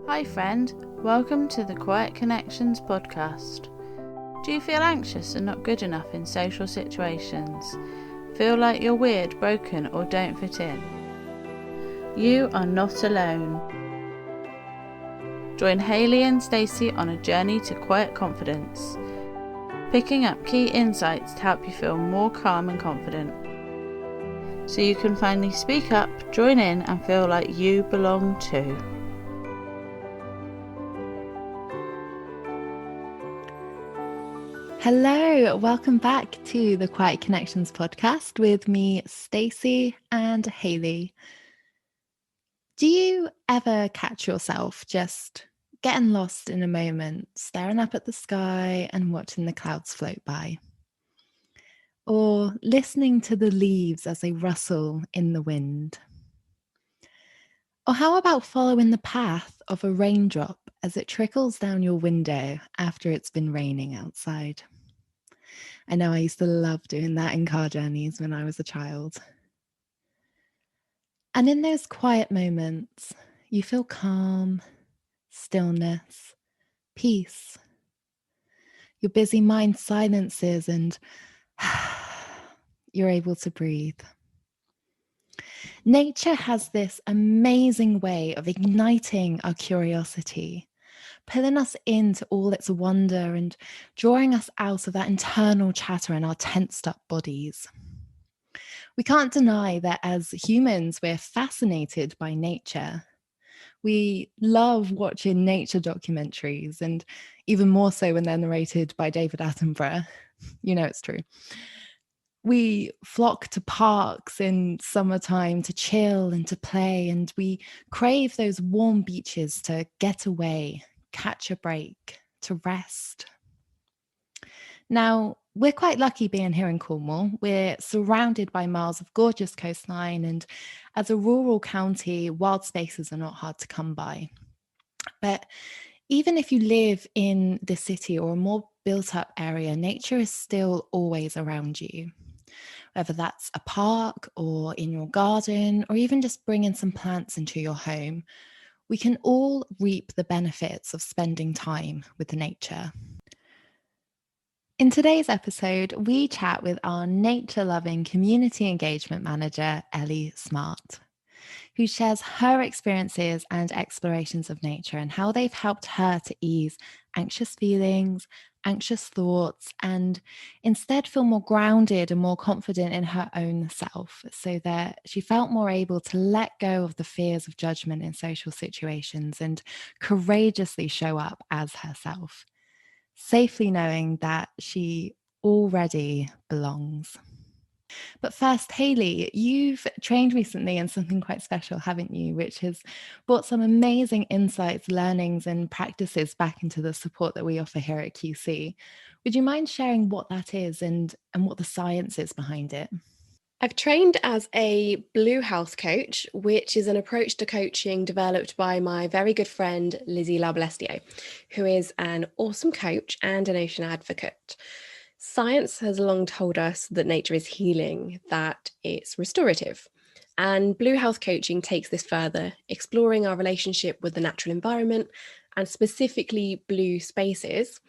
Hi friend, welcome to the Quiet Connections podcast. Do you feel anxious and not good enough in social situations? Feel like you're weird, broken or don't fit in? You are not alone. Join Hayley and Stacey on a journey to quiet confidence, picking up key insights to help you feel more calm and confident, so you can finally speak up, join in and feel like you belong too. Hello, welcome back to the Quiet Connections podcast with me, Stacey and Hayley. Do you ever catch yourself just getting lost in a moment, staring up at the sky and watching the clouds float by? Or listening to the leaves as they rustle in the wind? Or how about following the path of a raindrop as it trickles down your window after it's been raining outside? I know I used to love doing that in car journeys when I was a child. And in those quiet moments, you feel calm, stillness, peace. Your busy mind silences and you're able to breathe. Nature has this amazing way of igniting our curiosity, pulling us into all its wonder and drawing us out of that internal chatter in our tensed up bodies. We can't deny that as humans, we're fascinated by nature. We love watching nature documentaries, and even more so when they're narrated by David Attenborough. You know it's true. We flock to parks in summertime to chill and to play, and we crave those warm beaches to get away, catch a break, to rest. Now, we're quite lucky being here in Cornwall. We're surrounded by miles of gorgeous coastline, and as a rural county, wild spaces are not hard to come by. But even if you live in the city or a more built up area, nature is still always around you. Whether that's a park or in your garden, or even just bringing some plants into your home, we can all reap the benefits of spending time with nature. In today's episode, we chat with our nature-loving community engagement manager, Ellie Smart, who shares her experiences and explorations of nature and how they've helped her to ease anxious feelings, anxious thoughts, and instead feel more grounded and more confident in her own self, so that she felt more able to let go of the fears of judgment in social situations and courageously show up as herself, safely knowing that she already belongs. But first, Hayley, you've trained recently in something quite special, haven't you? Which has brought some amazing insights, learnings, and practices back into the support that we offer here at QC. Would you mind sharing what that is and what the science is behind it? I've trained as a Blue House coach, which is an approach to coaching developed by my very good friend, Lizzie Labalestio, who is an awesome coach and an ocean advocate. Science has long told us that nature is healing, that it's restorative. And Blue House coaching takes this further, exploring our relationship with the natural environment and specifically blue spaces,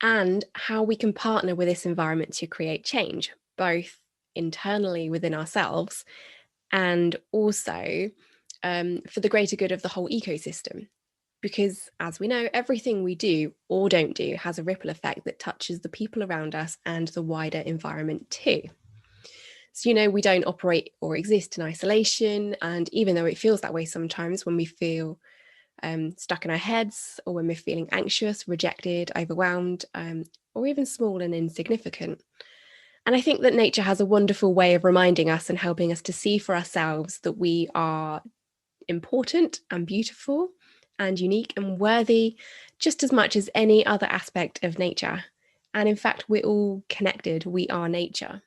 and how we can partner with this environment to create change, both internally within ourselves and also for the greater good of the whole ecosystem. Because as we know, everything we do or don't do has a ripple effect that touches the people around us and the wider environment too. So, we don't operate or exist in isolation. And even though it feels that way sometimes when we feel stuck in our heads, or when we're feeling anxious, rejected, overwhelmed, or even small and insignificant. And I think that nature has a wonderful way of reminding us and helping us to see for ourselves that we are important and beautiful and unique and worthy just as much as any other aspect of nature. And in fact, we're all connected. We are nature.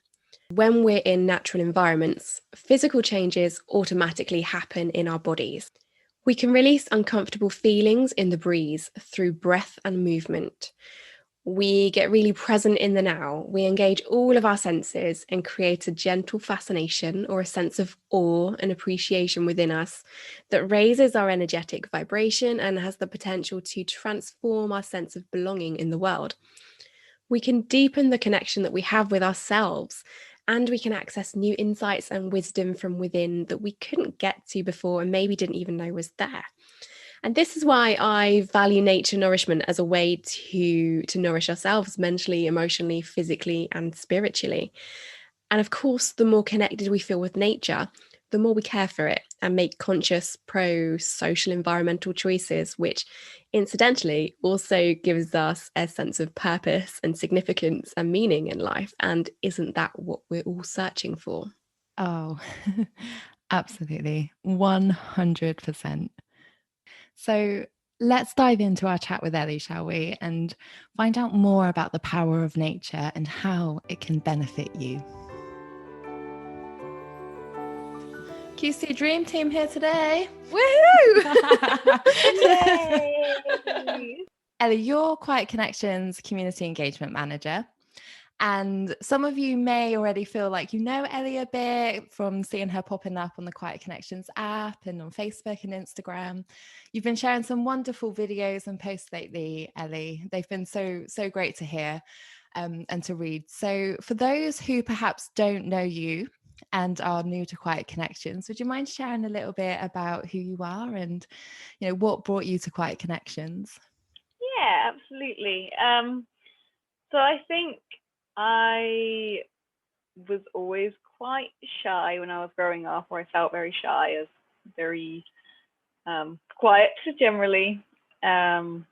When we're in natural environments, physical changes automatically happen in our bodies. We can release uncomfortable feelings in the breeze through breath and movement. we get really present in the now. We engage all of our senses and create a gentle fascination or a sense of awe and appreciation within us that raises our energetic vibration and has the potential to transform our sense of belonging in the world. We can deepen the connection that we have with ourselves, and we can access new insights and wisdom from within that we couldn't get to before and maybe didn't even know was there. And this is why I value nature nourishment as a way to nourish ourselves mentally, emotionally, physically, and spiritually. And of course, the more connected we feel with nature, the more we care for it and make conscious pro-social environmental choices, which incidentally also gives us a sense of purpose and significance and meaning in life. And isn't that what we're all searching for? Oh, absolutely. 100%. So let's dive into our chat with Ellie, shall we? And find out more about the power of nature and how it can benefit you. QC Dream Team here today. Woohoo! Yay! Ellie, you're Quiet Connections Community Engagement Manager. And some of you may already feel like you know Ellie a bit from seeing her popping up on the Quiet Connections app and on Facebook and Instagram. You've been sharing some wonderful videos and posts lately, Ellie. They've been so great to hear and to read. So for those who perhaps don't know you and are new to Quiet Connections, would you mind sharing a little bit about who you are and, you know, what brought you to Quiet Connections? Yeah, absolutely. So I think I was always quite shy when I was growing up, or I felt very shy, as very quiet generally. And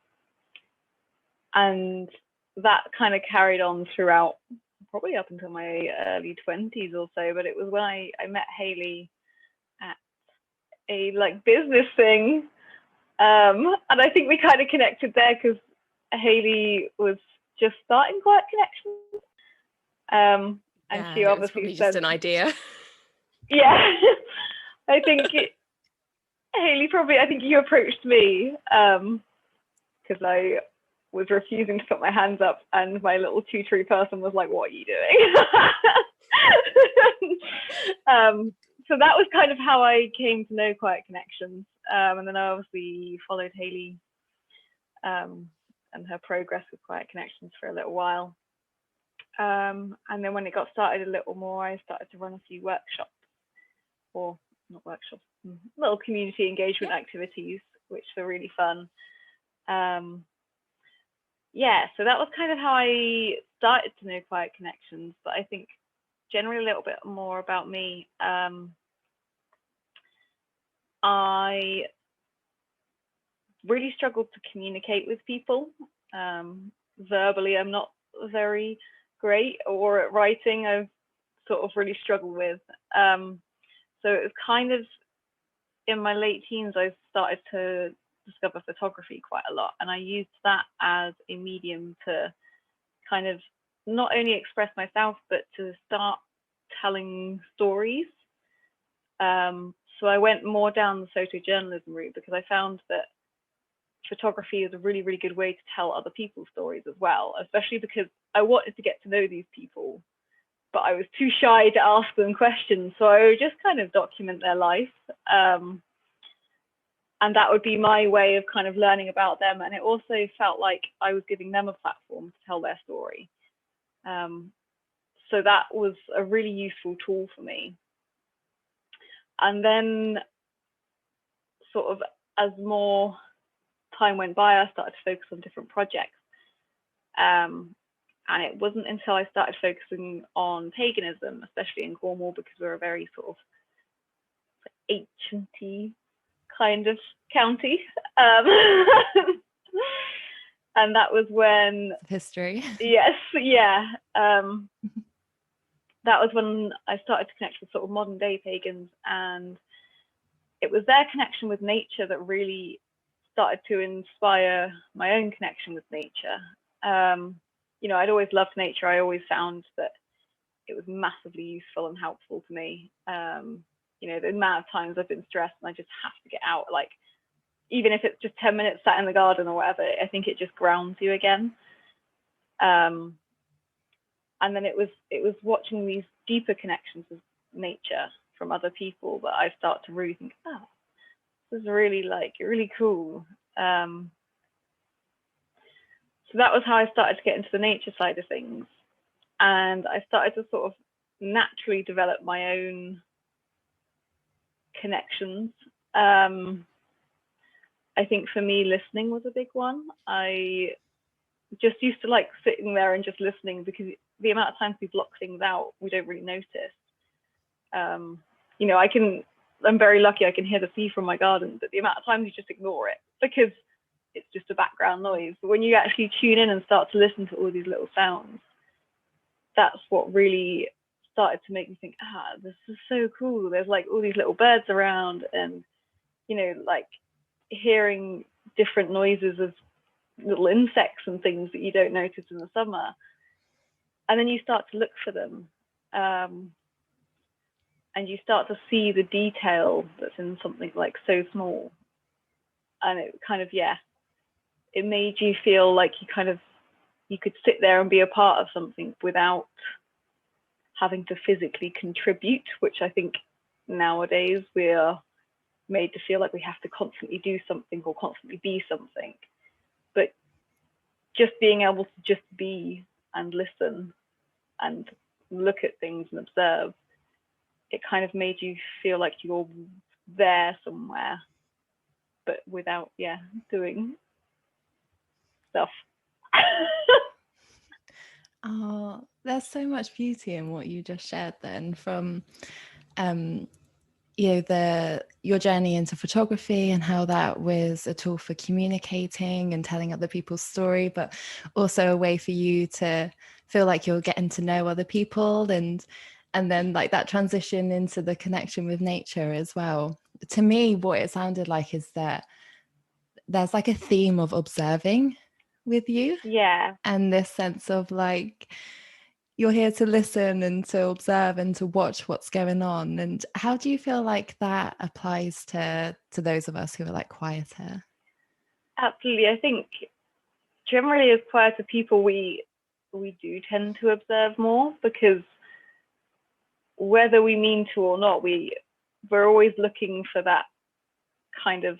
that kind of carried on throughout, probably up until my early 20s or so. But it was when I met Hayley at a business thing. And I think we kind of connected there because Hayley was just starting Quiet Connections. And she obviously just an idea. Yeah. I think Hayley I think you approached me because I was refusing to put my hands up, and my little tutory person was like, "What are you doing?" So that was kind of how I came to know Quiet Connections. And then I obviously followed Hayley and her progress with Quiet Connections for a little while. And then when it got started a little more, I started to run a few workshops, or not workshops, little community engagement activities, which were really fun. Yeah, so that was kind of how I started to know Quiet Connections. But I think generally a little bit more about me. I really struggled to communicate with people. Verbally, I'm not very great, or at writing, I've sort of really struggled with. So it was kind of in my late teens, I started to discover photography quite a lot. And I used that as a medium to kind of not only express myself, but to start telling stories. So I went more down the photojournalism route because I found that photography is a really, really good way to tell other people's stories as well, especially because I wanted to get to know these people, but I was too shy to ask them questions. So I would just kind of document their life. And that would be my way of kind of learning about them. And it also felt like I was giving them a platform to tell their story. So that was a really useful tool for me. And then sort of as more time went by, I started to focus on different projects. And it wasn't until I started focusing on paganism, especially in Cornwall, because we're a very sort of ancient-y kind of county. And that was when... History. Yes, yeah. That was when I started to connect with sort of modern day pagans, and it was their connection with nature that really started to inspire my own connection with nature. You know, I'd always loved nature. I always found that it was massively useful and helpful to me. You know, the amount of times I've been stressed and I just have to get out, like, even if it's just 10 minutes sat in the garden or whatever, I think it just grounds you again. And then it was watching these deeper connections with nature from other people that I start to really think, oh, this is really really cool. So that was how I started to get into the nature side of things. And I started to sort of naturally develop my own connections. I think for me, listening was a big one. I just used to like sitting there and just listening, because the amount of times we block things out, we don't really notice. You know, I'm very lucky I can hear the sea from my garden, but the amount of times you just ignore it because it's just a background noise. But when you actually tune in and start to listen to all these little sounds, that's what really started to make me think, this is so cool. There's like all these little birds around, and, you know, like hearing different noises of little insects and things that you don't notice in the summer. And then you start to look for them. And you start to see the detail that's in something like so small. And it kind of, it made you feel like you could sit there and be a part of something without having to physically contribute, which I think nowadays we're made to feel like we have to constantly do something or constantly be something. But just being able to just be and listen and look at things and observe, it kind of made you feel like you're there somewhere, but without, doing stuff. Oh, there's so much beauty in what you just shared then, from you know, your journey into photography and how that was a tool for communicating and telling other people's story, but also a way for you to feel like you're getting to know other people, and then like that transition into the connection with nature as well. To me, what it sounded like is that there's like a theme of observing with you. Yeah. And this sense of like, you're here to listen and to observe and to watch what's going on. And how do you feel like that applies to those of us who are like quieter? Absolutely. I think generally as quieter people, we do tend to observe more, because whether we mean to or not, we're always looking for that kind of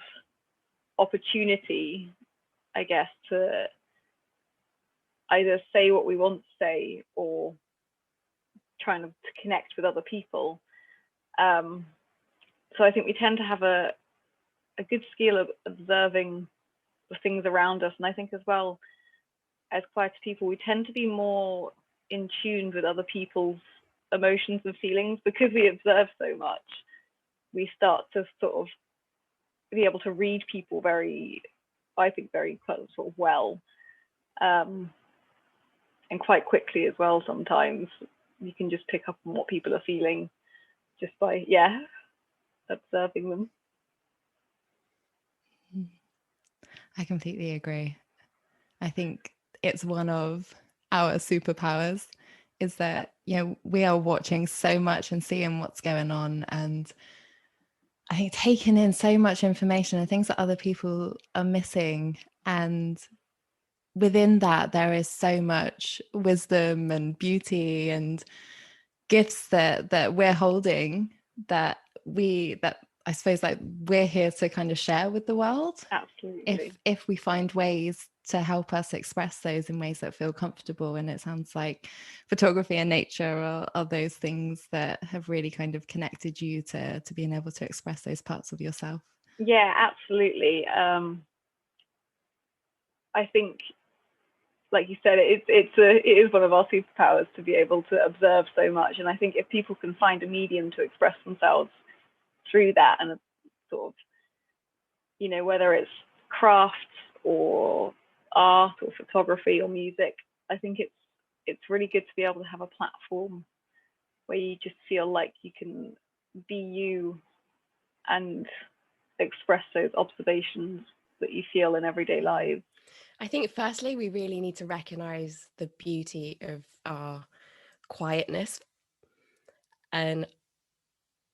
opportunity, I guess, to either say what we want to say or trying to connect with other people. So I think we tend to have a good skill of observing the things around us. And I think as well, as quieter people, we tend to be more in tune with other people's emotions and feelings, because we observe so much. We start to sort of be able to read people very sort of well, and quite quickly as well. Sometimes you can just pick up on what people are feeling just by observing them. I completely agree. I think it's one of our superpowers, is that, you know, we are watching so much and seeing what's going on, and I think taking in so much information and things that other people are missing. And within that, there is so much wisdom and beauty and gifts that we're holding, that I suppose like we're here to kind of share with the world. Absolutely. If we find ways to help us express those in ways that feel comfortable. And it sounds like photography and nature are those things that have really kind of connected you to being able to express those parts of yourself. Yeah, absolutely. I think, like you said, it is one of our superpowers to be able to observe so much. And I think if people can find a medium to express themselves through that, and sort of, you know, whether it's crafts or art or photography or music, I think it's really good to be able to have a platform where you just feel like you can be you and express those observations that you feel in everyday lives. I think firstly, we really need to recognize the beauty of our quietness. And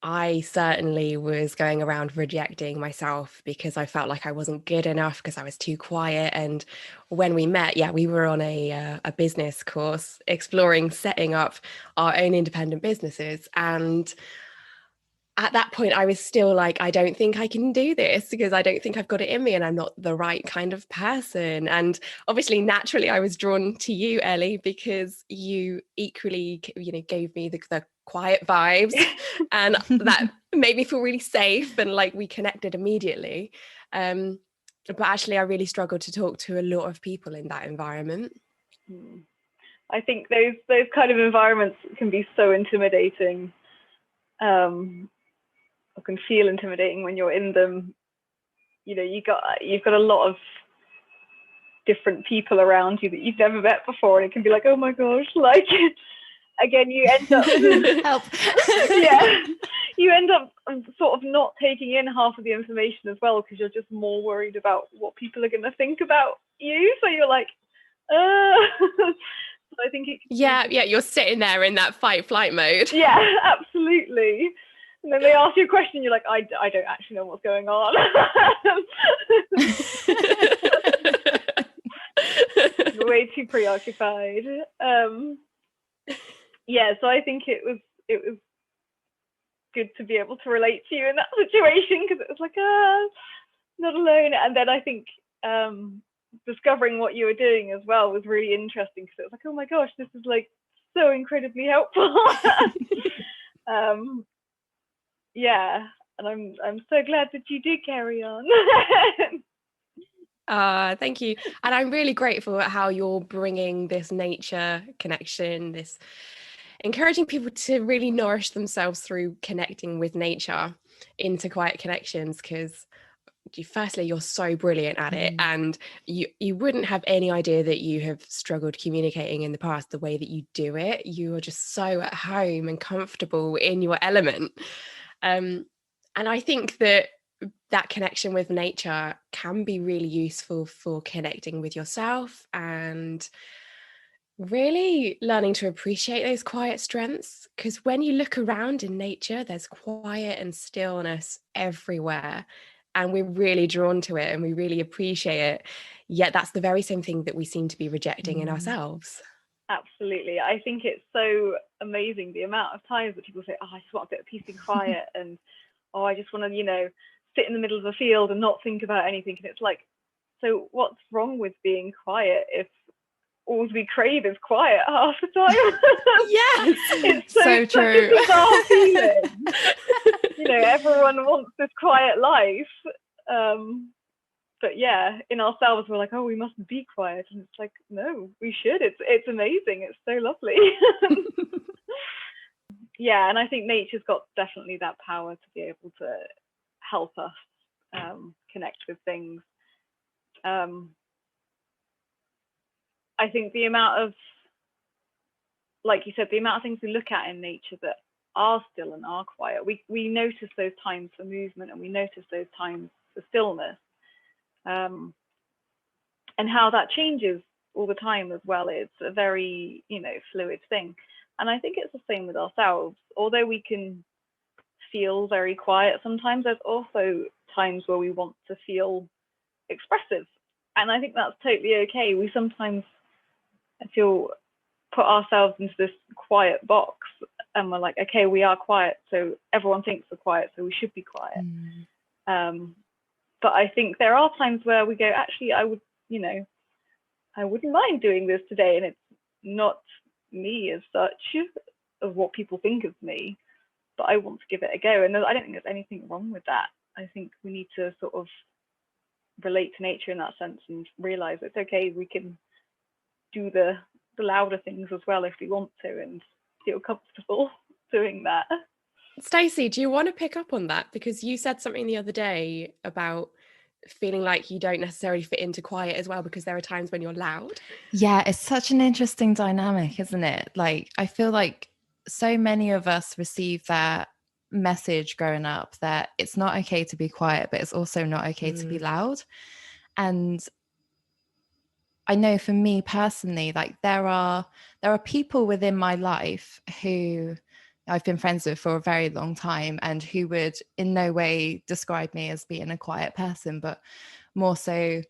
I certainly was going around rejecting myself because I felt like I wasn't good enough because I was too quiet. And when we met, we were on a business course exploring setting up our own independent businesses. And at that point, I was still like, I don't think I can do this because I don't think I've got it in me and I'm not the right kind of person. And obviously, naturally, I was drawn to you, Ellie, because you equally, gave me the quiet vibes and that made me feel really safe and like we connected immediately. But actually, I really struggled to talk to a lot of people in that environment. I think those kind of environments can be so intimidating. Or can feel intimidating when you're in them. You've got a lot of different people around you that you've never met before, and it can be like, oh my gosh, like again, you end up help. You end up sort of not taking in half of the information as well because you're just more worried about what people are going to think about you. So you're like, so I think it. You're sitting there in that fight flight mode. Yeah, absolutely. And then they ask you a question, you're like, I don't actually know what's going on. You're way too preoccupied. So I think it was good to be able to relate to you in that situation because it was like, not alone. And then I think discovering what you were doing as well was really interesting because it was like, oh my gosh, this is like so incredibly helpful. And I'm so glad that you did carry on. Thank you. And I'm really grateful at how you're bringing this nature connection, this encouraging people to really nourish themselves through connecting with nature into Quiet Connections, because firstly, you're so brilliant at it, and you wouldn't have any idea that you have struggled communicating in the past the way that you do it. You are just so at home and comfortable in your element. And I think that connection with nature can be really useful for connecting with yourself and really learning to appreciate those quiet strengths. Because when you look around in nature, there's quiet and stillness everywhere. And we're really drawn to it and we really appreciate it. Yet that's the very same thing that we seem to be rejecting in ourselves. Absolutely. I think it's so amazing the amount of times that people say, I just want a bit of peace and quiet, and I just want to, sit in the middle of a field and not think about anything. And it's like, so what's wrong with being quiet if all we crave is quiet half the time? Yes, it's so true. Such a bizarre feeling. Everyone wants this quiet life. But in ourselves, we're like, oh, we mustn't be quiet. And it's like, no, we should. It's amazing. It's so lovely. And I think nature's got definitely that power to be able to help us connect with things. I think the amount of, like you said, the amount of things we look at in nature that are still and are quiet, we notice those times for movement and we notice those times for stillness, and how that changes all the time as well. It's a very fluid thing, and I think it's the same with ourselves. Although we can feel very quiet sometimes, there's also times where we want to feel expressive, and I think that's totally okay. We sometimes feel put ourselves into this quiet box and we're like, okay, we are quiet, so everyone thinks we're quiet, so we should be quiet. But I think there are times where we go, actually, I wouldn't mind doing this today, and it's not me as such of what people think of me, but I want to give it a go. And I don't think there's anything wrong with that. I think we need to sort of relate to nature in that sense and realize it's okay, we can do the louder things as well if we want to and feel comfortable doing that. Stacey, do you want to pick up on that? Because you said something the other day about feeling like you don't necessarily fit into quiet as well because there are times when you're loud. Yeah, it's such an interesting dynamic, isn't it? Like, I feel like so many of us receive that message growing up that it's not okay to be quiet, but it's also not okay to be loud. And I know for me personally, like there are people within my life who I've been friends with for a very long time, and who would in no way describe me as being a quiet person, but more so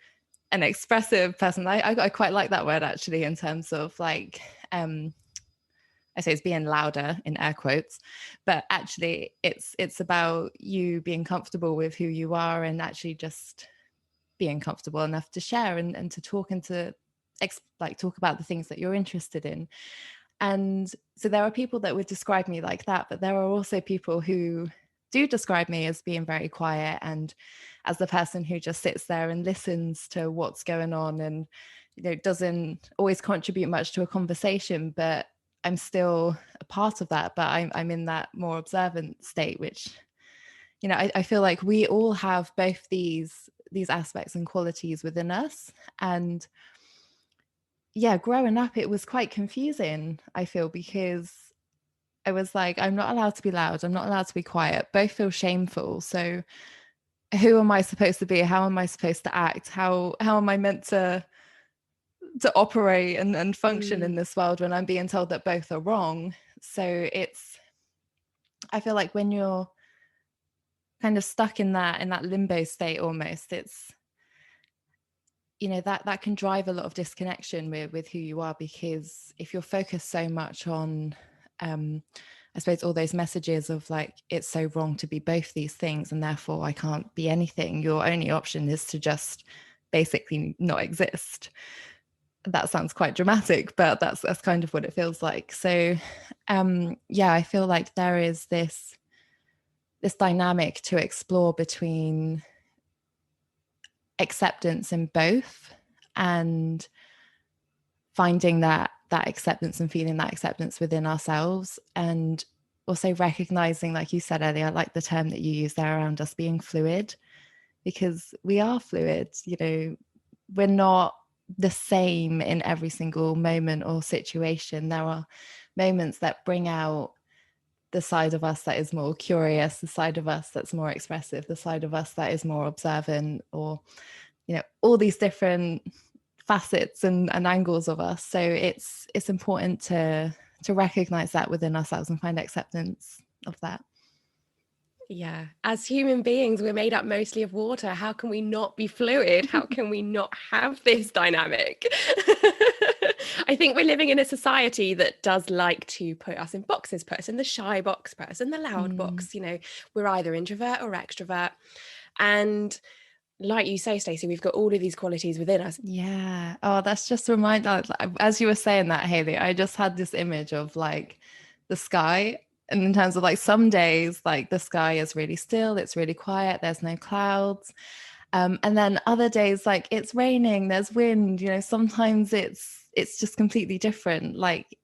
an expressive person. I quite like that word actually, in terms of like, I say it's being louder in air quotes, but actually it's about you being comfortable with who you are, and actually just being comfortable enough to share and to talk, and to talk about the things that you're interested in. And so there are people that would describe me like that, but there are also people who do describe me as being very quiet, and as the person who just sits there and listens to what's going on, and doesn't always contribute much to a conversation, but I'm still a part of that, but I'm in that more observant state, which I feel like we all have both these aspects and qualities within us. And yeah, growing up, it was quite confusing, I feel, because I was like, I'm not allowed to be loud, I'm not allowed to be quiet. Both feel shameful. So who am I supposed to be? How am I supposed to act? How am I meant to operate and function in this world when I'm being told that both are wrong? So I feel like when you're kind of stuck in that limbo state almost, it's that can drive a lot of disconnection with who you are, because if you're focused so much on I suppose all those messages of like, it's so wrong to be both these things and therefore I can't be anything, your only option is to just basically not exist. That sounds quite dramatic, but that's kind of what it feels like. So yeah, I feel like there is this dynamic to explore between acceptance in both, and finding that acceptance and feeling that acceptance within ourselves, and also recognizing, like you said earlier, I like the term that you use there around us being fluid, because we are fluid. We're not the same in every single moment or situation. There are moments that bring out the side of us that is more curious, the side of us that's more expressive, the side of us that is more observant, or all these different facets and angles of us. So it's important to recognize that within ourselves and find acceptance of that. Yeah, as human beings, we're made up mostly of water. How can we not be fluid? How can we not have this dynamic? I think we're living in a society that does like to put us in boxes, put us in the shy box, put us in the loud box. We're either introvert or extrovert. And like you say, Stacey, we've got all of these qualities within us. Yeah. Oh, that's just a reminder. As you were saying that, Hayley, I just had this image of like the sky. And in terms of like some days, like the sky is really still, it's really quiet, there's no clouds. And then other days, like it's raining, there's wind, sometimes it's just completely different. Like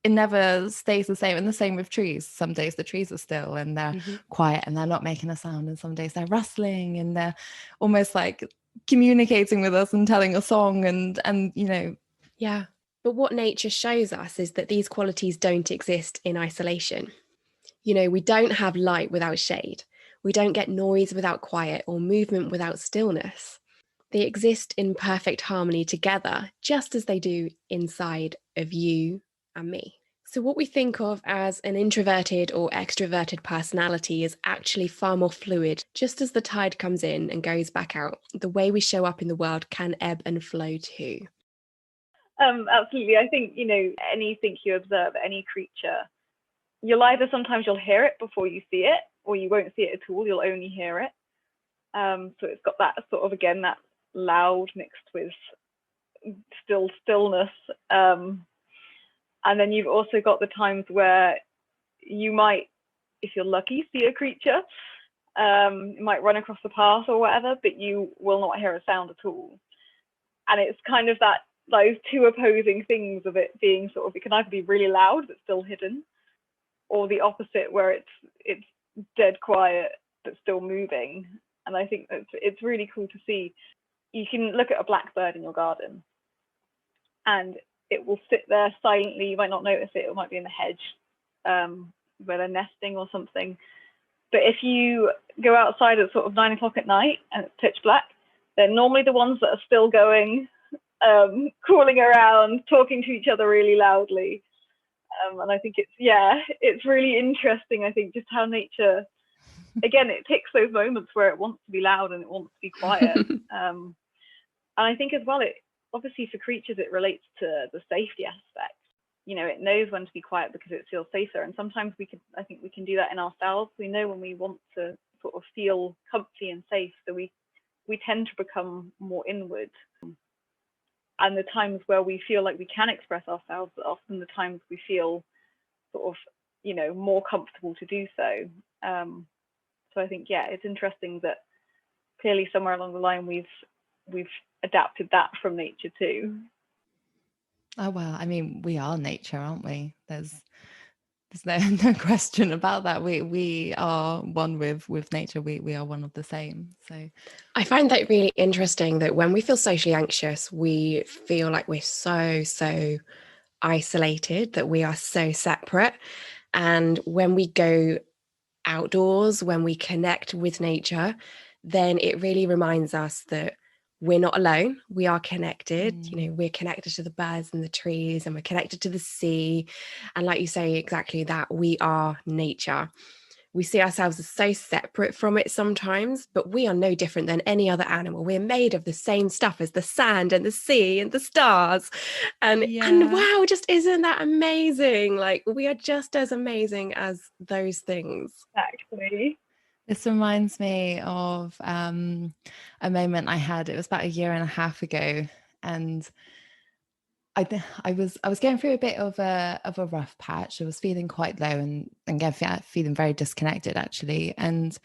it never stays the same. And the same with trees. Some days the trees are still and they're quiet and they're not making a sound. And some days they're rustling and they're almost like communicating with us and telling a song and Yeah. But what nature shows us is that these qualities don't exist in isolation. We don't have light without shade. We don't get noise without quiet or movement without stillness. They exist in perfect harmony together, just as they do inside of you and me. So what we think of as an introverted or extroverted personality is actually far more fluid. Just as the tide comes in and goes back out, the way we show up in the world can ebb and flow too. Absolutely. I think, anything you observe, any creature, sometimes you'll hear it before you see it, or you won't see it at all, you'll only hear it. So it's got that sort of, again, that loud mixed with stillness. And then you've also got the times where you might, if you're lucky, see a creature. It might run across the path or whatever, but you will not hear a sound at all. And it's kind of those two opposing things of it being sort of, it can either be really loud but still hidden, or the opposite where it's dead quiet but still moving. And I think it's really cool to see. You can look at a blackbird in your garden and it will sit there silently. You might not notice it. It might be in the hedge where they're nesting or something. But if you go outside at sort of 9 o'clock at night and it's pitch black, they're normally the ones that are still going, calling around, talking to each other really loudly. And I think it's really interesting, I think, just how nature, again, it picks those moments where it wants to be loud and it wants to be quiet. And I think as well, it obviously for creatures, it relates to the safety aspect. You know, it knows when to be quiet because it feels safer. And sometimes I think we can do that in ourselves. We know when we want to sort of feel comfy and safe, so we tend to become more inward. And the times where we feel like we can express ourselves are often the times we feel sort of, you know, more comfortable to do so. So I think, it's interesting that clearly somewhere along the line we've adapted that from nature too. Oh, well, I mean, we are nature, aren't we? There's no question about that. We are one with nature. We are one of the same. So I find that really interesting that when we feel socially anxious, we feel like we're so isolated, that we are so separate. And when we go outdoors, when we connect with nature, then it really reminds us that we're not alone. We are connected. You know, we're connected to the birds and the trees, and we're connected to the sea. And like you say, exactly that, we are nature. We see ourselves as so separate from it sometimes, but we are no different than any other animal. We're made of the same stuff as the sand and the sea and the stars. And wow, just isn't that amazing? Like, we are just as amazing as those things. Exactly. This reminds me of a moment I had. It was about 1.5 years ago, and I was going through a bit of a rough patch. I was feeling quite low and again feeling very disconnected actually. And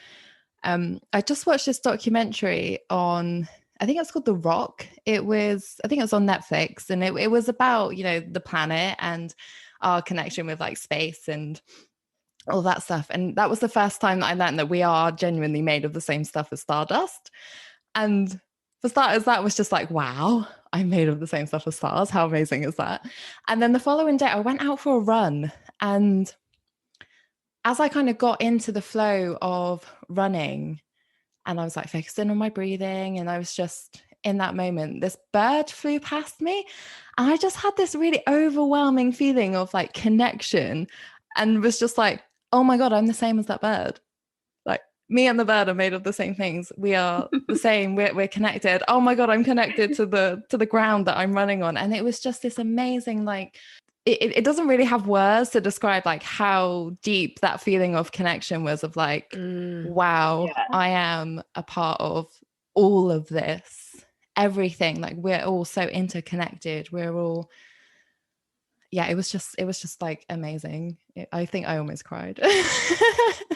I just watched this documentary on, I think it's called The Rock. I think it was on Netflix, and it was about, you know, the planet and our connection with like space and all that stuff. And that was the first time that I learned that we are genuinely made of the same stuff as stardust. And for starters, that was just like, wow, I'm made of the same stuff as stars. How amazing is that? And then the following day, I went out for a run. And as I kind of got into the flow of running, and I was like focusing on my breathing, and I was just in that moment, this bird flew past me. And I just had this really overwhelming feeling of like connection, and was just like, oh my God, I'm the same as that bird. Like, me and the bird are made of the same things. We are the same. We're connected. Oh my God, I'm connected to the ground that I'm running on. And it was just this amazing, like, it doesn't really have words to describe like how deep that feeling of connection was, of like, wow, I am a part of all of this, everything. Like, we're all so interconnected. We're all, it was just like amazing. I think I almost cried.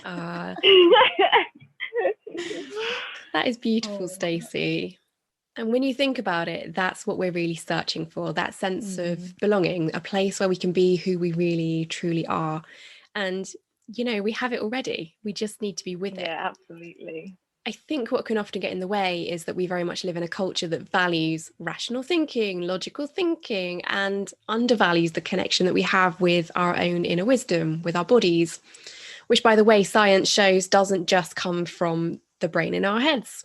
That is beautiful, Stacey. And when you think about it, that's what we're really searching for, that sense of belonging, a place where we can be who we really truly are. And, you know, we have it already. We just need to be with it. Yeah, absolutely. I think what can often get in the way is that we very much live in a culture that values rational thinking, logical thinking, and undervalues the connection that we have with our own inner wisdom, with our bodies, which, by the way, science shows doesn't just come from the brain in our heads.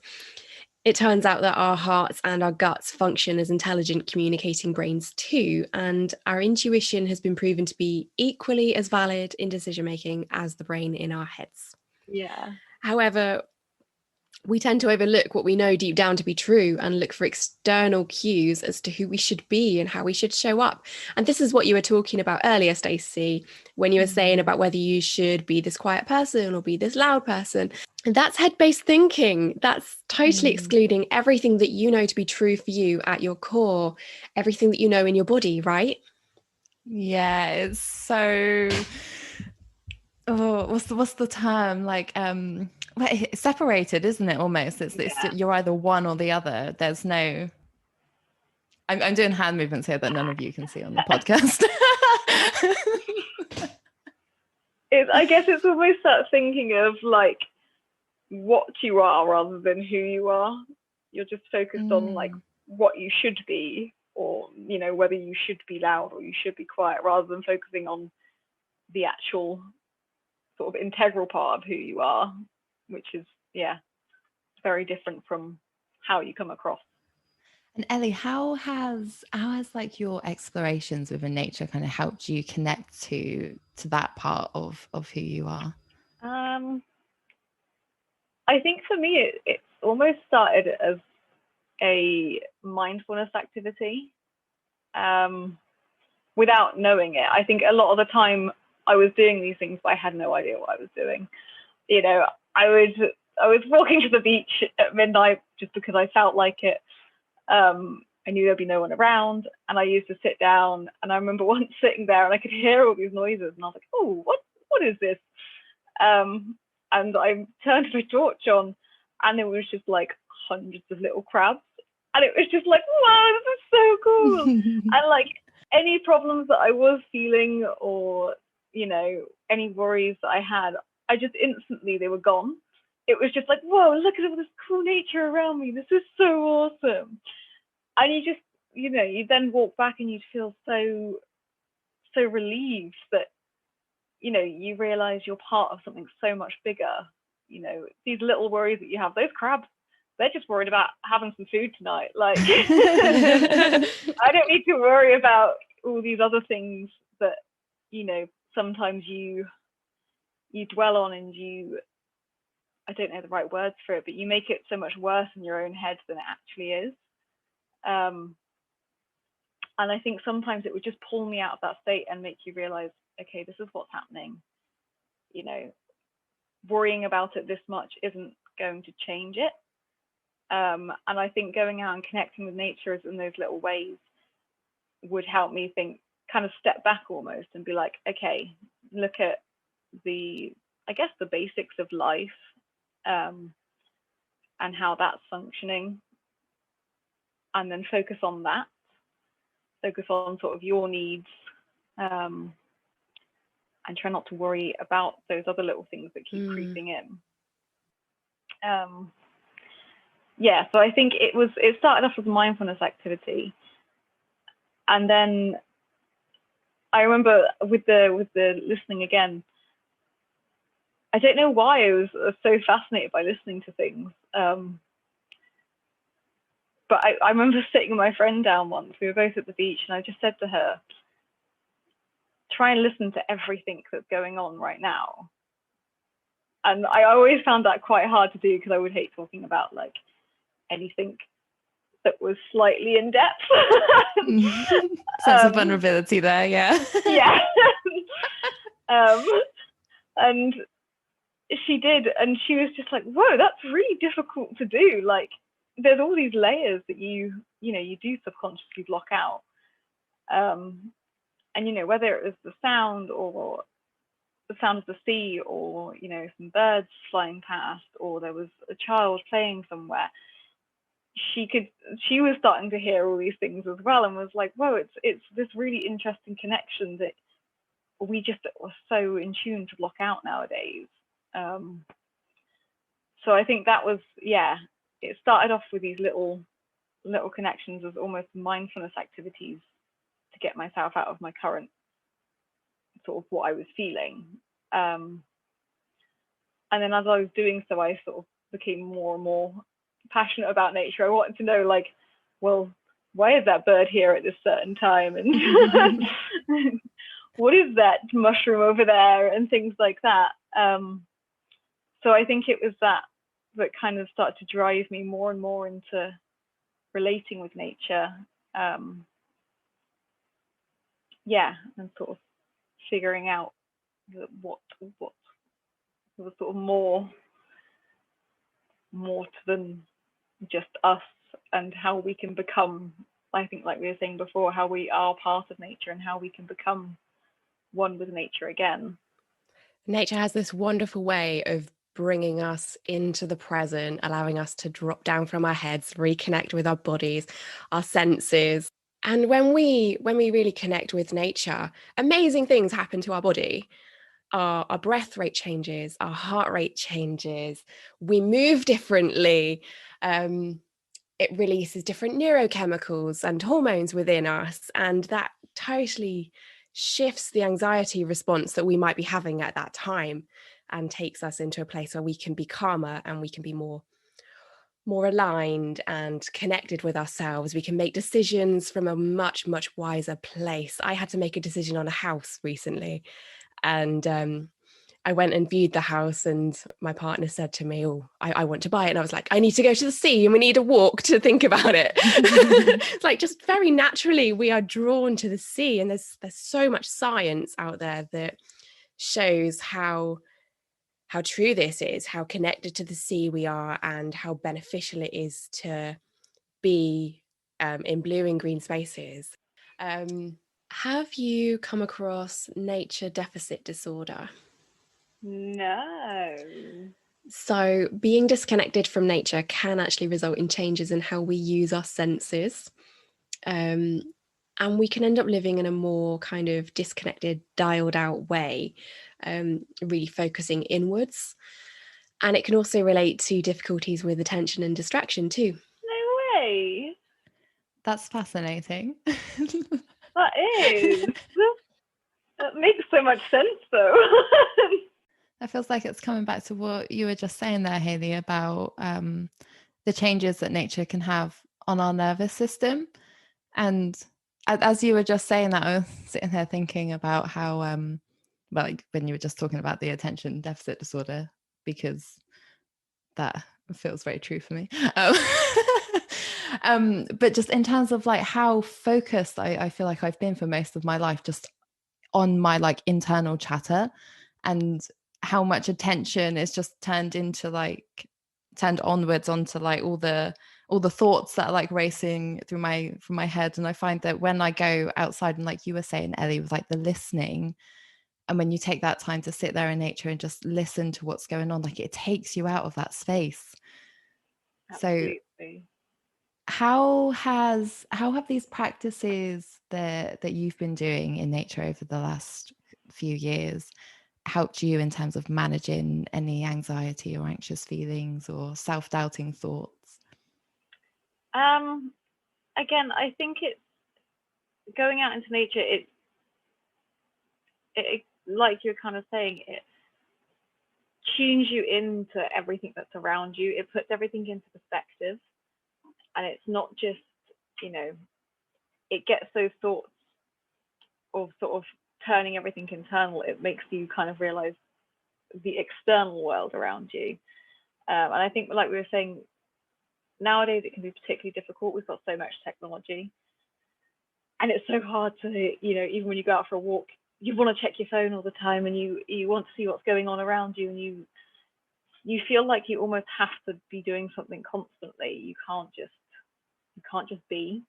It turns out that our hearts and our guts function as intelligent communicating brains too, and our intuition has been proven to be equally as valid in decision-making as the brain in our heads. Yeah. However, we tend to overlook what we know deep down to be true and look for external cues as to who we should be and how we should show up. And this is what you were talking about earlier, Stacey, when you were saying about whether you should be this quiet person or be this loud person. And that's head-based thinking. That's totally excluding everything that you know to be true for you at your core, everything that you know in your body, right? Yeah, it's so... Oh, what's the term? Like, it's separated, isn't it? Almost. It's you're either one or the other. There's no... I'm doing hand movements here that none of you can see on the podcast. I guess it's almost that thinking of like what you are rather than who you are. You're just focused on like what you should be, or, you know, whether you should be loud or you should be quiet, rather than focusing on the actual sort of integral part of who you are, which is very different from how you come across. And Ellie, how has like your explorations within nature kind of helped you connect to that part of who you are? I think for me, it's almost started as a mindfulness activity without knowing it. I think a lot of the time I was doing these things, but I had no idea what I was doing. You know, I was walking to the beach at midnight just because I felt like it. I knew there'd be no one around, and I used to sit down. And I remember once sitting there, and I could hear all these noises, and I was like, "Oh, what is this?" And I turned my torch on, and it was just like hundreds of little crabs, and it was just like, "Wow, this is so cool!" And like any problems that I was feeling, or any worries that I had, I just instantly, they were gone. It was just like, whoa, look at all this cool nature around me. This is so awesome. And you just, you then walk back and you feel so relieved that, you realize you're part of something so much bigger. These little worries that you have, those crabs, they're just worried about having some food tonight. Like, I don't need to worry about all these other things that, sometimes you dwell on, and I don't know the right words for it, but you make it so much worse in your own head than it actually is. And I think sometimes it would just pull me out of that state and make you realize, okay, this is what's happening. Worrying about it this much isn't going to change it. And I think going out and connecting with nature in those little ways would help me think, kind of step back almost and be like, okay, look at the basics of life, and how that's functioning, and then focus on sort of your needs, and try not to worry about those other little things that keep creeping in. So I think it started off as a mindfulness activity, and then I remember with the listening again, I don't know why I was so fascinated by listening to things. But I remember sitting with my friend down once. We were both at the beach, and I just said to her, try and listen to everything that's going on right now. And I always found that quite hard to do, because I would hate talking about like anything that was slightly in depth. Sense of vulnerability there, yeah. Yeah. And she did, and she was just like, whoa, that's really difficult to do. Like, there's all these layers that you do subconsciously block out. And whether it was the sound, or the sound of the sea, or some birds flying past, or there was a child playing somewhere, she was starting to hear all these things as well, and was like, whoa, it's this really interesting connection that we just are so in tune to block out nowadays. So I think that was, it started off with these little connections as almost mindfulness activities to get myself out of my current sort of what I was feeling. And then as I was doing so, I sort of became more and more passionate about nature. I wanted to know, like, well, why is that bird here at this certain time? And what is that mushroom over there? And things like that. So I think it was that kind of started to drive me more and more into relating with nature. And sort of figuring out what was sort of more than just us, and how we can become, I think, like we were saying before, how we are part of nature, and how we can become one with nature again. Nature has this wonderful way of bringing us into the present, allowing us to drop down from our heads, reconnect with our bodies, our senses. And when we really connect with nature, amazing things happen to our body. Our breath rate changes, our heart rate changes, we move differently. It releases different neurochemicals and hormones within us, and that totally shifts the anxiety response that we might be having at that time, and takes us into a place where we can be calmer, and we can be more more aligned and connected with ourselves. We can make decisions from a much, much wiser place. I had to make a decision on a house recently, and I went and viewed the house, and my partner said to me, "Oh, I want to buy it." And I was like, "I need to go to the sea and we need a walk to think about it." It's like, just very naturally we are drawn to the sea, and there's so much science out there that shows how true this is, how connected to the sea we are, and how beneficial it is to be in blue and green spaces. Have you come across nature deficit disorder? No. So being disconnected from nature can actually result in changes in how we use our senses. And we can end up living in a more kind of disconnected, dialed out way, really focusing inwards. And it can also relate to difficulties with attention and distraction too. No way. That's fascinating. That is. That makes so much sense, though. It feels like it's coming back to what you were just saying there, Hayley, about the changes that nature can have on our nervous system. And as you were just saying that, I was sitting there thinking about how, like when you were just talking about the attention deficit disorder, because that feels very true for me. But just in terms of like how focused I feel like I've been for most of my life, just on my like internal chatter, and how much attention is just turned onwards onto like all the thoughts that are like racing through my head. And I find that when I go outside, and like you were saying, Ellie, with like the listening, and when you take that time to sit there in nature and just listen to what's going on, like it takes you out of that space. Absolutely. So how have these practices that you've been doing in nature over the last few years helped you in terms of managing any anxiety or anxious feelings or self-doubting thoughts? Again, I think it's going out into nature. It like you're kind of saying, it tunes you into everything that's around you. It puts everything into perspective, and it's not just, it gets those thoughts of sort of turning everything internal. It makes you kind of realize the external world around you. And I think, like we were saying, nowadays it can be particularly difficult. We've got so much technology, and it's so hard to, even when you go out for a walk, you want to check your phone all the time, and you want to see what's going on around you, and you feel like you almost have to be doing something constantly. You can't just be.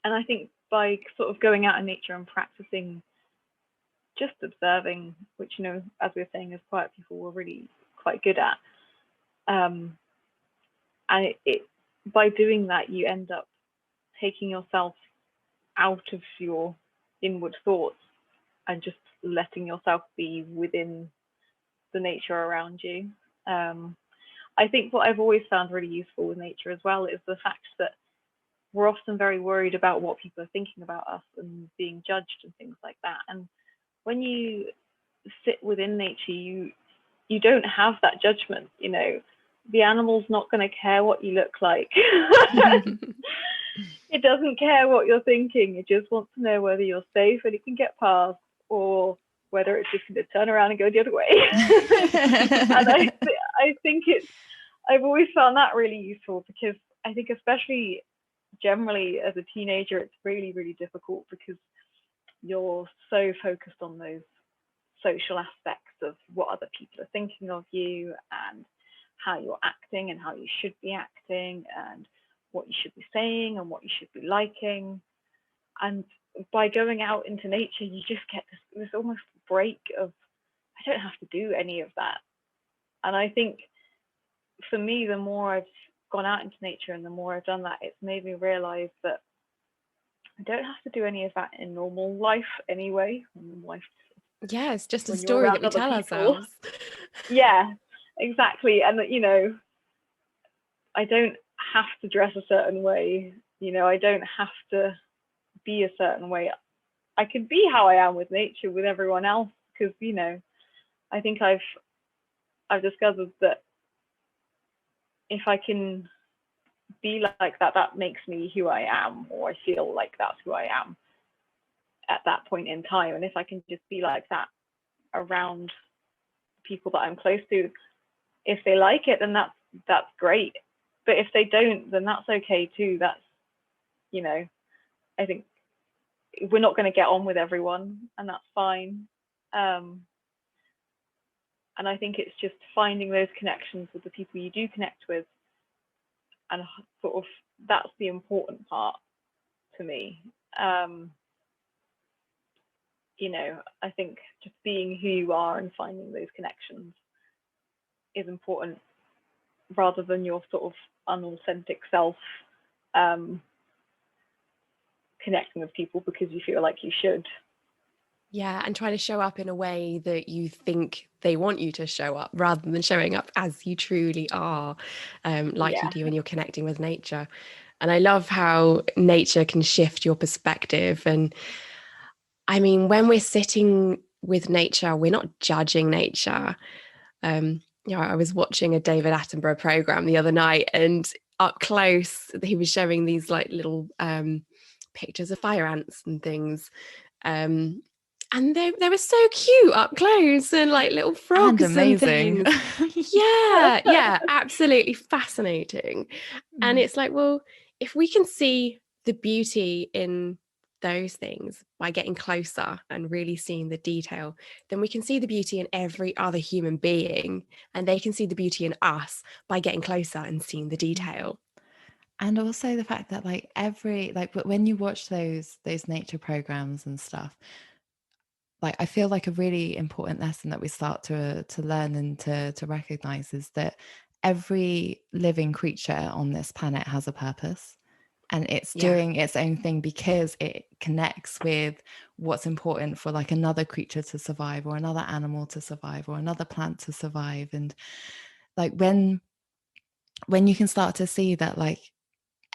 And I think by sort of going out in nature and practicing just observing, which, as we were saying, as quiet people, we're really quite good at, and it by doing that, you end up taking yourself out of your inward thoughts and just letting yourself be within the nature around you. I think what I've always found really useful with nature as well is the fact that we're often very worried about what people are thinking about us and being judged and things like that. And when you sit within nature, you don't have that judgment. The animal's not going to care what you look like. It doesn't care what you're thinking. It just wants to know whether you're safe and it can get past, or whether it's just going to turn around and go the other way. And I think I've always found that really useful, because I think especially generally as a teenager, it's really, really difficult because you're so focused on those social aspects of what other people are thinking of you, and how you're acting and how you should be acting, and what you should be saying and what you should be liking. And by going out into nature, you just get this almost break of, I don't have to do any of that. And I think for me, the more I've gone out into nature and the more I've done that, it's made me realize that I don't have to do any of that in normal life anyway. Yeah, it's just a story that we tell ourselves. Yeah, exactly. And I don't have to dress a certain way. I don't have to be a certain way. I can be how I am with nature, with everyone else, because I think I've discovered that if I can be like that, that makes me who I am, or I feel like that's who I am at that point in time. And if I can just be like that around people that I'm close to, if they like it, then that's great. But if they don't, then that's okay too. That's, you know, I think we're not going to get on with everyone, and that's fine. And I think it's just finding those connections with the people you do connect with, and sort of that's the important part to me. You know, I think just being who you are and finding those connections is important, rather than your sort of unauthentic self connecting with people because you feel like you should. Yeah, and trying to show up in a way that you think they want you to show up, rather than showing up as you truly are, like you do when you're connecting with nature. And I love how nature can shift your perspective. And I mean, when we're sitting with nature, we're not judging nature. You know, I was watching a David Attenborough program the other night, and up close, he was showing these like little pictures of fire ants and things. And they were so cute up close, and like little frogs and amazing. and things. Yeah, absolutely fascinating. And it's like, well, if we can see the beauty in those things by getting closer and really seeing the detail, then we can see the beauty in every other human being, and they can see the beauty in us by getting closer and seeing the detail. And also the fact that like when you watch those nature programs and stuff, like I feel like a really important lesson that we start to learn and to recognize is that every living creature on this planet has a purpose, and it's doing its own thing because it connects with what's important for like another creature to survive, or another animal to survive, or another plant to survive. And like when you can start to see that like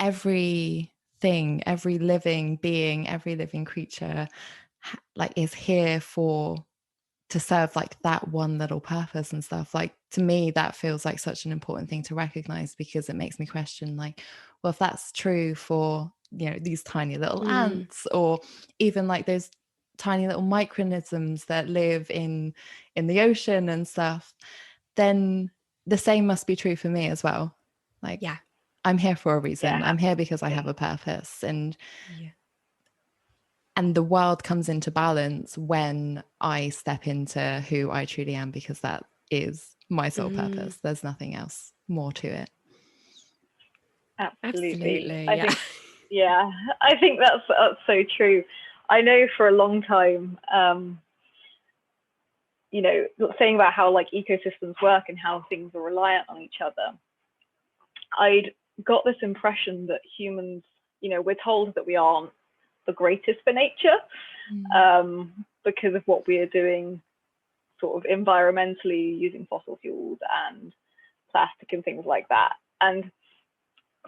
everything, every living being, every living creature like is here to serve like that one little purpose and stuff, like to me that feels like such an important thing to recognize, because it makes me question like, well, if that's true for, you know, these tiny little ants, or even like those tiny little microorganisms that live in the ocean and stuff, then the same must be true for me as well. Like, I'm here for a reason. I'm here because I have a purpose, and the world comes into balance when I step into who I truly am, because that is my sole purpose. There's nothing else more to it. Absolutely. I think that's so true. I know for a long time, you know, saying about how like ecosystems work and how things are reliant on each other, I'd got this impression that humans, you know, we're told that we aren't the greatest for nature because of what we are doing sort of environmentally, using fossil fuels and plastic and things like that. And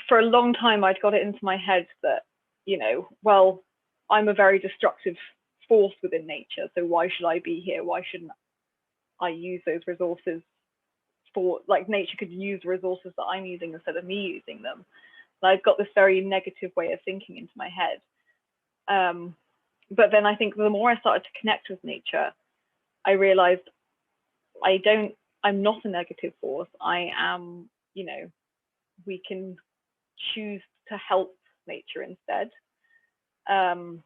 for a long time, I'd got it into my head that, you know, well, I'm a very destructive force within nature, so why should I be here? Why shouldn't I use those resources for, like, nature could use resources that I'm using instead of me using them. And I've got this very negative way of thinking into my head. But then I think the more I started to connect with nature, I realized I'm not a negative force. I am, you know, we can choose to help nature instead. You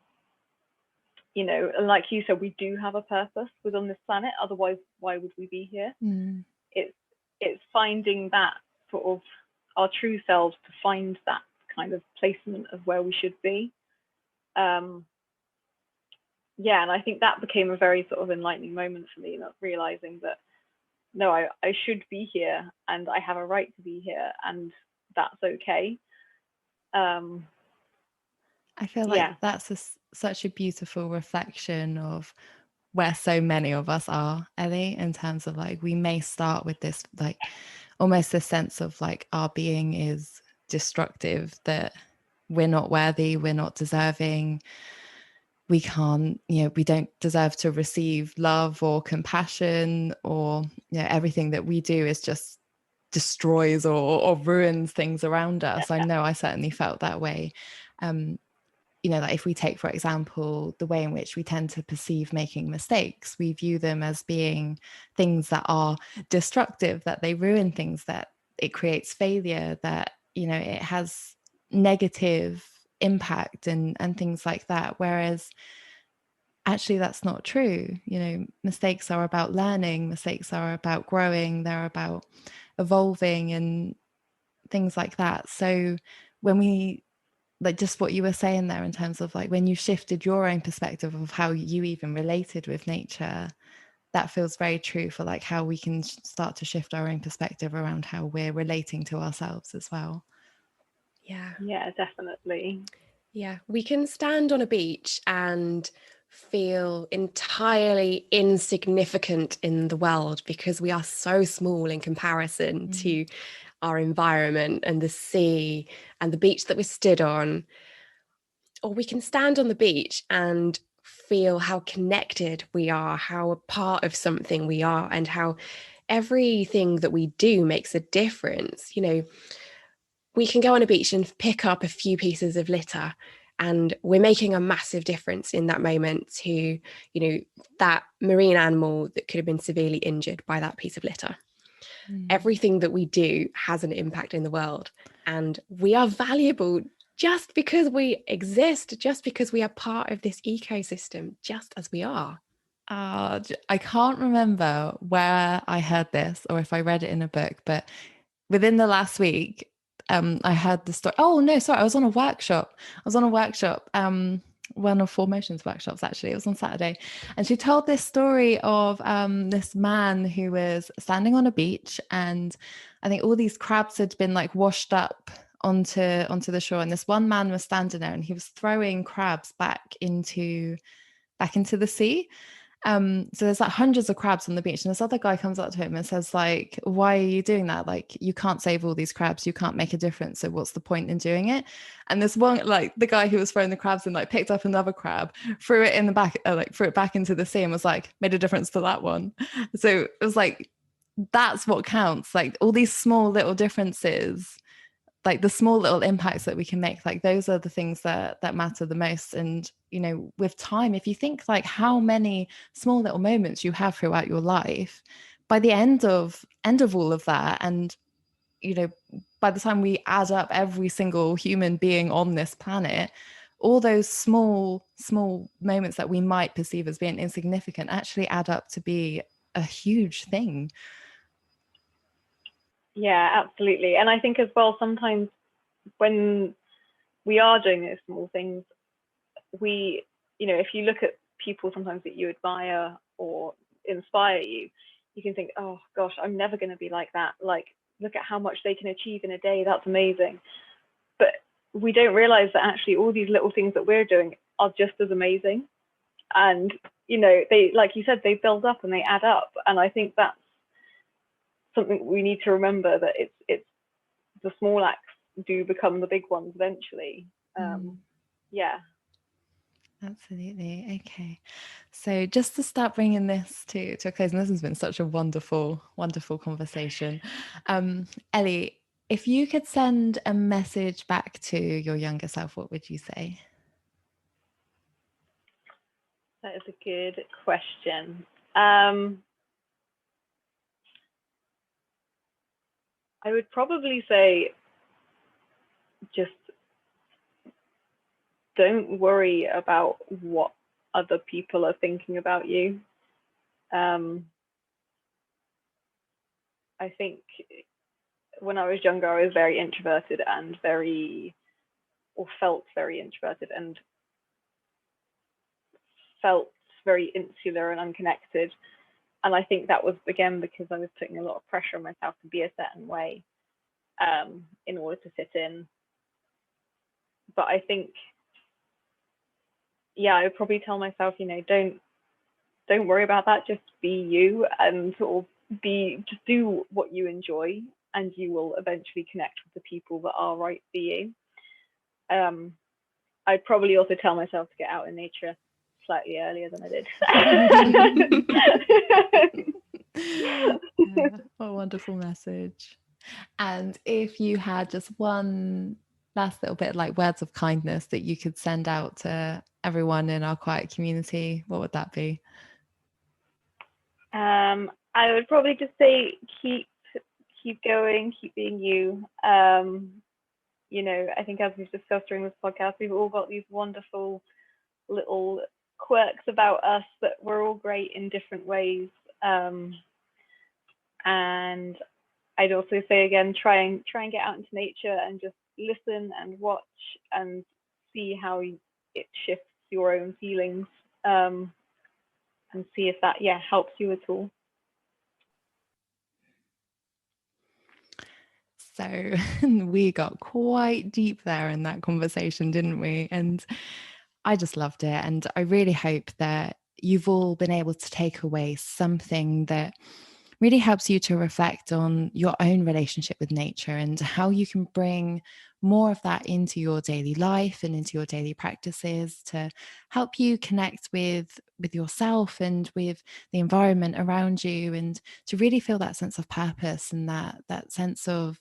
know, and like you said, we do have a purpose within this planet. Otherwise, why would we be here? It's finding that sort of our true selves, to find that kind of placement of where we should be. Yeah, and I think that became a very sort of enlightening moment for me, not realizing that no, I should be here, and I have a right to be here, and that's okay. I feel like that's such a beautiful reflection of where so many of us are, Ellie, in terms of like, we may start with this like almost a sense of like our being is destructive, that we're not worthy, we're not deserving, we can't, you know, we don't deserve to receive love or compassion, or, you know, everything that we do is just destroys or ruins things around us. I know I certainly felt that way. Like if we take, for example, the way in which we tend to perceive making mistakes, we view them as being things that are destructive, that they ruin things, that it creates failure, that, it has negative impact and things like that. Whereas actually that's not true. Mistakes are about learning, mistakes are about growing, they're about evolving and things like that. So when we, like just what you were saying there in terms of like when you shifted your own perspective of how you even related with nature, that feels very true for like how we can start to shift our own perspective around how we're relating to ourselves as well. Yeah, definitely. Yeah, we can stand on a beach and feel entirely insignificant in the world because we are so small in comparison to our environment and the sea and the beach that we stood on. Or we can stand on the beach and feel how connected we are, how a part of something we are, and how everything that we do makes a difference. We can go on a beach and pick up a few pieces of litter, and we're making a massive difference in that moment to, that marine animal that could have been severely injured by that piece of litter. Everything that we do has an impact in the world, and we are valuable just because we exist, just because we are part of this ecosystem, just as we are. I can't remember where I heard this or if I read it in a book, but within the last week, I heard the story. Oh no, sorry, I was on a workshop. One of Four Motions workshops, actually. It was on Saturday. And she told this story of this man who was standing on a beach, and I think all these crabs had been like washed up onto the shore. And this one man was standing there and he was throwing crabs back into the sea. So there's like hundreds of crabs on the beach, and this other guy comes up to him and says like, why are you doing that? Like, you can't save all these crabs, you can't make a difference, so what's the point in doing it? And this one, like the guy who was throwing the crabs and like picked up another crab, threw it back into the sea and was like, made a difference to that one. So it was like, that's what counts. Like all these small little differences, like the small little impacts that we can make, like those are the things that matter the most. And with time, if you think like how many small little moments you have throughout your life, by the end of all of that, and by the time we add up every single human being on this planet, all those small moments that we might perceive as being insignificant actually add up to be a huge thing. Yeah, absolutely. And I think as well, sometimes when we are doing those small things, if you look at people sometimes that you admire or inspire you, you can think, oh gosh, I'm never going to be like that. Like, look at how much they can achieve in a day. That's amazing. But we don't realize that actually all these little things that we're doing are just as amazing. And, they, like you said, they build up and they add up. And I think that's something we need to remember, that it's the small acts do become the big ones eventually. Yeah. Absolutely. Okay. So just to start bringing this to a close, and this has been such a wonderful conversation. Ellie, if you could send a message back to your younger self, what would you say? That is a good question. I would probably say just don't worry about what other people are thinking about you. I think when I was younger, I was very introverted and felt very introverted and felt very insular and unconnected. And I think that was, again, because I was putting a lot of pressure on myself to be a certain way in order to fit in. But I think, I would probably tell myself, don't worry about that. Just be you and just do what you enjoy, and you will eventually connect with the people that are right for you. I'd probably also tell myself to get out in nature slightly earlier than I did. What a wonderful message. And if you had just one last little bit like words of kindness that you could send out to everyone in our quiet community, what would that be? I would probably just say keep going, keep being you. You know, I think as we've discussed during this podcast, we've all got these wonderful little quirks about us that we're all great in different ways. And I'd also say again, try and get out into nature and just listen and watch and see how it shifts your own feelings, and see if that helps you at all. So we got quite deep there in that conversation, didn't we? And I just loved it. And I really hope that you've all been able to take away something that really helps you to reflect on your own relationship with nature and how you can bring more of that into your daily life and into your daily practices to help you connect with yourself and with the environment around you, and to really feel that sense of purpose and that sense of,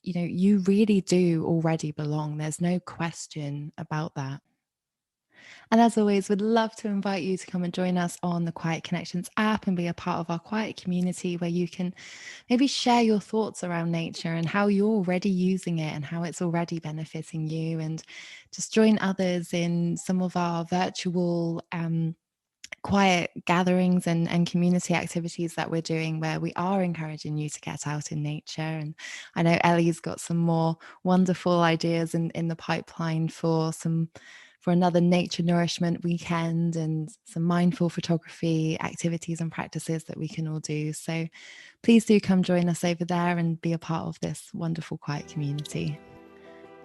you know, you really do already belong. There's no question about that. And as always, we'd love to invite you to come and join us on the Quiet Connections app and be a part of our quiet community, where you can maybe share your thoughts around nature and how you're already using it and how it's already benefiting you, and just join others in some of our virtual quiet gatherings and community activities that we're doing, where we are encouraging you to get out in nature. And I know Ellie's got some more wonderful ideas in the pipeline for another nature nourishment weekend and some mindful photography activities and practices that we can all do. So please do come join us over there and be a part of this wonderful quiet community.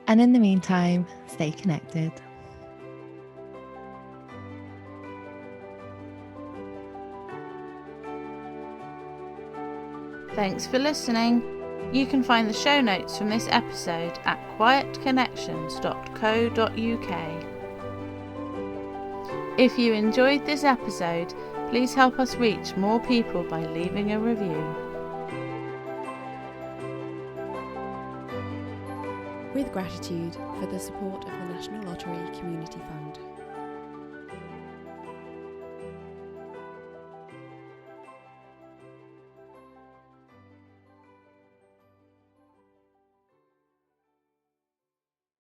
And in the meantime, stay connected. Thanks for listening. You can find the show notes from this episode at quietconnections.co.uk. If you enjoyed this episode, please help us reach more people by leaving a review. With gratitude for the support of the National Lottery Community Fund.